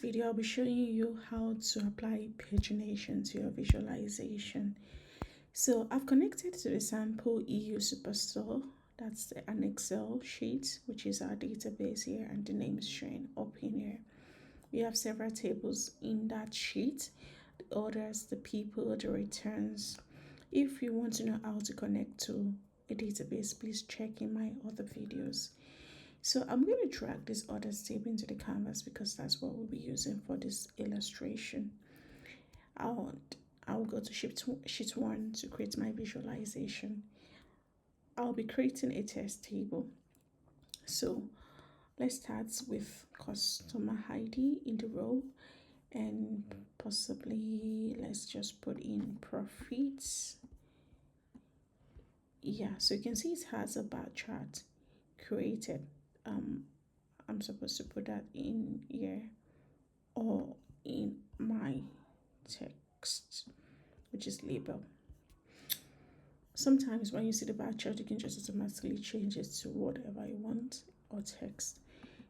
Video I'll be showing you how to apply pagination to your visualization. So I've connected to the sample EU superstore. That's an Excel sheet, which is our database here, and the name is showing up in here. We have several tables in that sheet: the orders, the people, the returns. If you want to know how to connect to a database, please check in my other videos. So I'm going to drag this orders table into the canvas because that's what we'll be using for this illustration. I'll go to sheet 1 to create my visualization. I'll be creating a test table. So let's start with customer ID in the row, and possibly let's just put in profits. Yeah, so you can see it has a bar chart created. I'm supposed to put that in here or in my text, which is label. Sometimes when you see the bar chart, you can just automatically change it to whatever you want or text.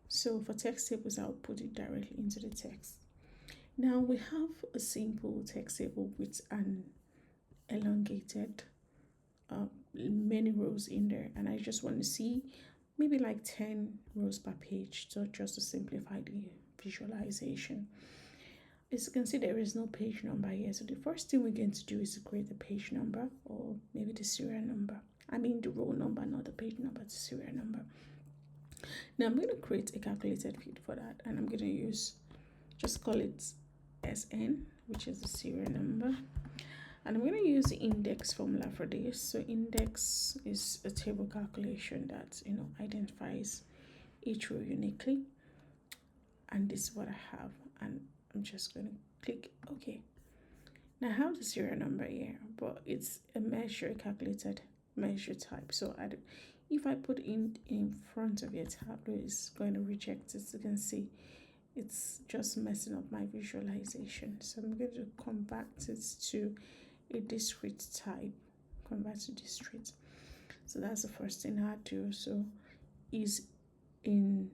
So for text tables, I'll put it directly into the text. Now we have a simple text table with an elongated many rows in there, and I just want to see maybe like 10 rows per page, so just to simplify the visualization. As you can see, there is no page number here, so the first thing we're going to do is to create the page number, or maybe the serial number. I mean the row number, not the page number, the serial number. Now I'm going to create a calculated field for that, and I'm going to just call it SN, which is the serial number. And I'm going to use the index formula for this. So index is a table calculation that identifies each row uniquely, and this is what I have, and I'm just going to click OK. Now I have the serial number here, but it's a calculated measure type, so if I put in front of it, Tableau is going to reject it. You can see it's just messing up my visualization, so I'm going to convert it to a discrete type. Convert to discrete. So that's the first thing I do. So is in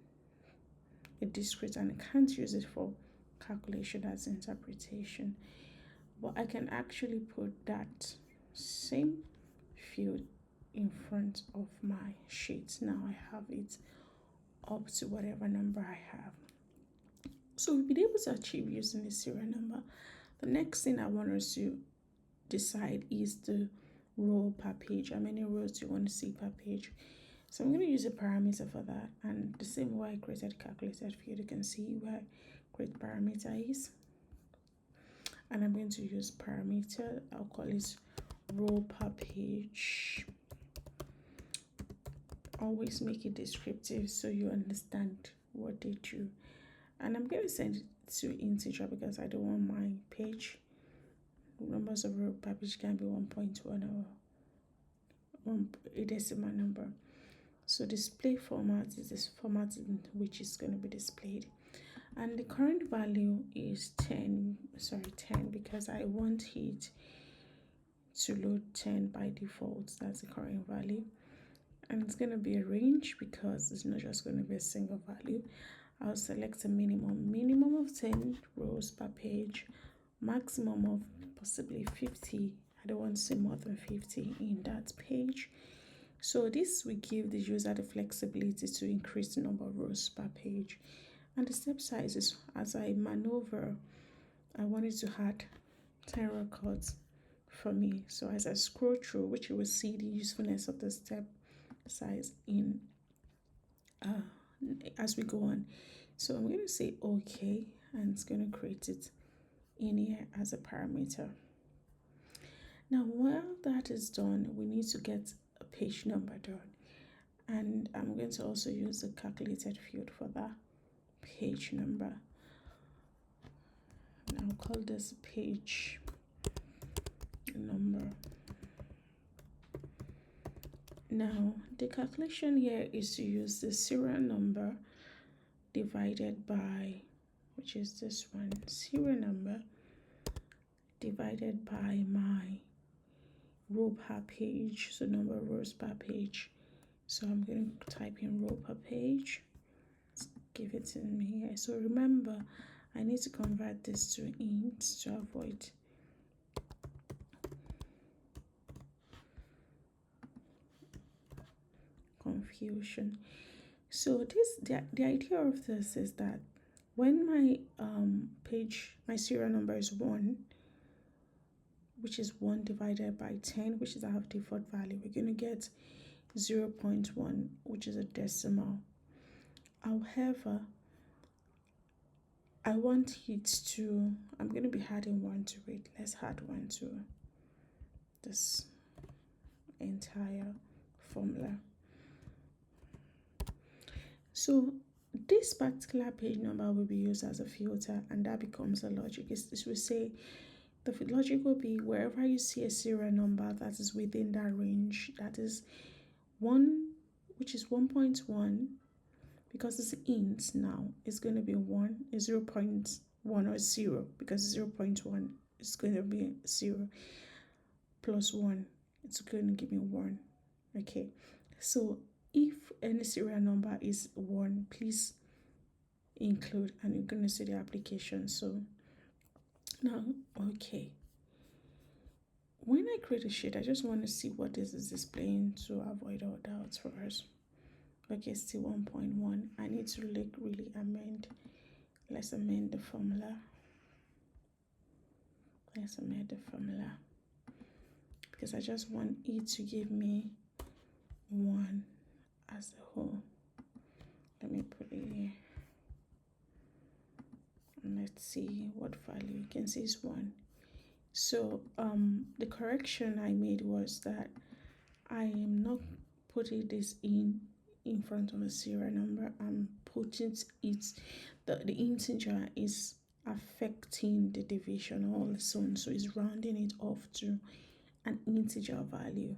a discrete, and I can't use it for calculation as interpretation, but I can actually put that same field in front of my sheet. Now I have it up to whatever number I have. So we've been able to achieve using the serial number. The next thing I want us to decide is the row per page. How many rows do you want to see per page? So I'm going to use a parameter for that, and the same way I created calculated field, you can see where create parameter is, and I'm going to use parameter. I'll call it row per page. Always make it descriptive so you understand what they do. And I'm going to send it to integer because I don't want my page numbers of row per page can be 1.1 or a decimal number. So display format is this format in which is going to be displayed, and the current value is 10 because I want it to load 10 by default. That's the current value, and it's going to be a range because it's not just going to be a single value. I'll select a minimum of 10 rows per page, maximum of possibly 50. I don't want to see more than 50 in that page. So this will give the user the flexibility to increase the number of rows per page. And the step size is, as I maneuver, I wanted to add 10 records for me. So as I scroll through, which you will see the usefulness of the step size in as we go on. So I'm going to say OK, and it's going to create it in here as a parameter. Now while that is done, we need to get a page number done, and I'm going to also use the calculated field for that page number, and I'll call this page number. Now the calculation here is to use the serial number divided by, which is this one, serial number divided by my row per page, so number of rows per page. So I'm going to type in row per page, give it in here. So remember, I need to convert this to int to avoid confusion. So the idea of this is that when my my serial number is 1, which is 1 divided by 10, which is our default value, we're going to get 0.1, which is a decimal. However, I want it to, I'm going to be adding 1 to it. Let's add 1 to this entire formula. So this particular page number will be used as a filter, and that becomes a logic. This will say the logic will be wherever you see a serial number that is within that range, that is 1, which is 1.1, because it's int now, it's going to be 1, 0.1 or 0, because 0.1 is going to be 0 plus 1, it's going to give me 1. Okay, so if any serial number is 1, please include, and you're going to see the application. So now, okay, when I create a sheet, I just want to see what this is displaying to avoid all doubts for us. Okay, still 1.1. I need to really amend. Let's amend the formula. Because I just want it to give me 1 as a whole. Let me put it here. And let's see what value. You can see is 1. So the correction I made was that I am not putting this in front of a serial number. I'm putting it, the integer is affecting the division also, so it's rounding it off to an integer value,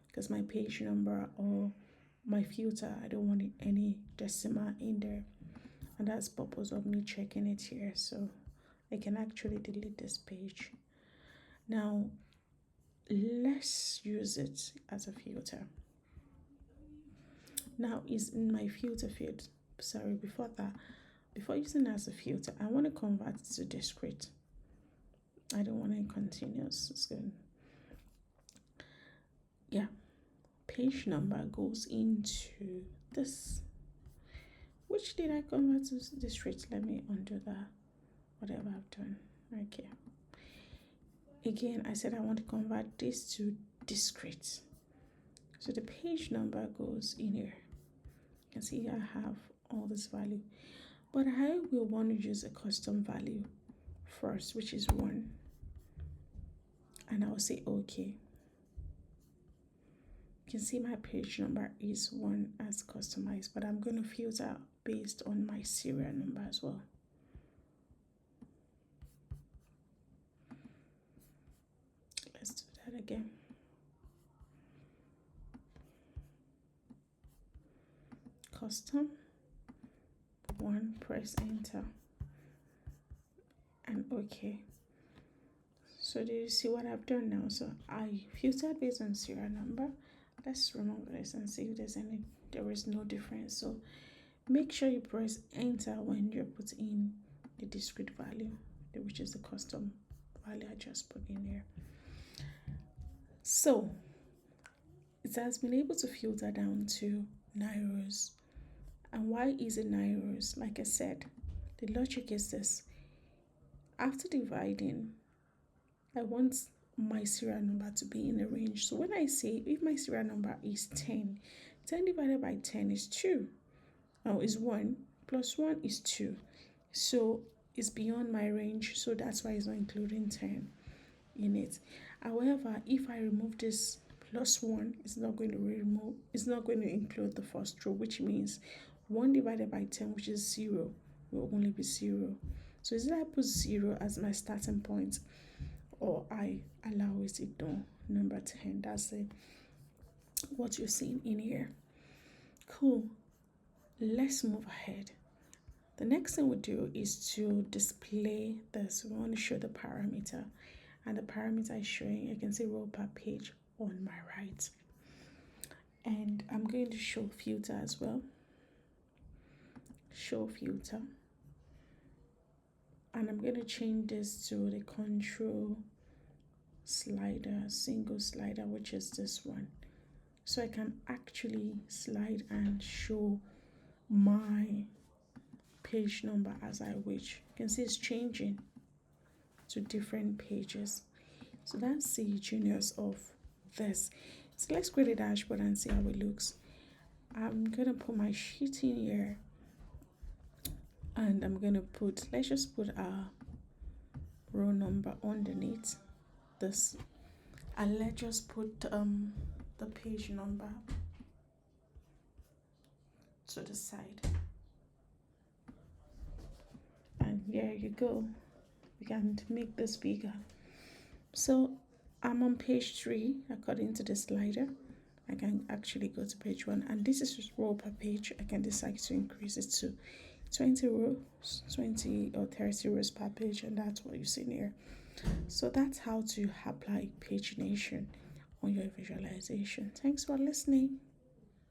because my page number or my filter, I don't want any decimal in there, and that's the purpose of me checking it here. So I can actually delete this page. Now let's use it as a filter. Now is in my filter field. Sorry, before using it as a filter, I want to convert it to discrete. I don't want it continuous. It's good. Yeah, page number goes into this. Which did I convert to discrete? Let me undo that. Whatever I've done. Okay. Again, I said I want to convert this to discrete. So the page number goes in here. You can see I have all this value, but I will want to use a custom value first, which is 1, and I'll say okay. You can see my page number is 1 as customized, but I'm going to filter based on my serial number as well. Let's do that again. Custom 1, press enter, and okay. So do you see what I've done now? So I filtered based on serial number. Let's remove this and see if there is no difference. So make sure you press enter when you're putting in the discrete value, which is the custom value I just put in here. So it has been able to filter down to 9 rows. And why is it 9 rows? Like I said, the logic is this. After dividing, I want my serial number to be in a range. So when I say if my serial number is 10, 10 divided by 10 is 2. Now is 1 plus 1 is 2. So it's beyond my range, so that's why it's not including 10 in it. However, if I remove this plus 1, it's not going to include the first row, which means 1 divided by 10, which is 0, will only be 0. So is it I put 0 as my starting point, or I allow it to number 10? That's it. What you're seeing in here. Cool. Let's move ahead. The next thing we do is to display this. We want to show the parameter, and the parameter is showing, you can see row per page on my right. And I'm going to show filter as well. Show filter. And I'm going to change this to the control slider, single slider, which is this one. So I can actually slide and show my page number as I wish. You can see it's changing to different pages. So that's the genius of this. So let's create a dashboard and see how it looks. I'm gonna put my sheet in here, and I'm gonna put, let's just put a row number underneath this, and let's just put the page number to the side. And there you go. We can make this bigger. So I'm on page 3 according to the slider. I can actually go to page 1, and this is row per page. I can decide to increase it to 20 rows, 20 or 30 rows per page, and that's what you see here. So that's how to apply pagination on your visualization. Thanks for listening.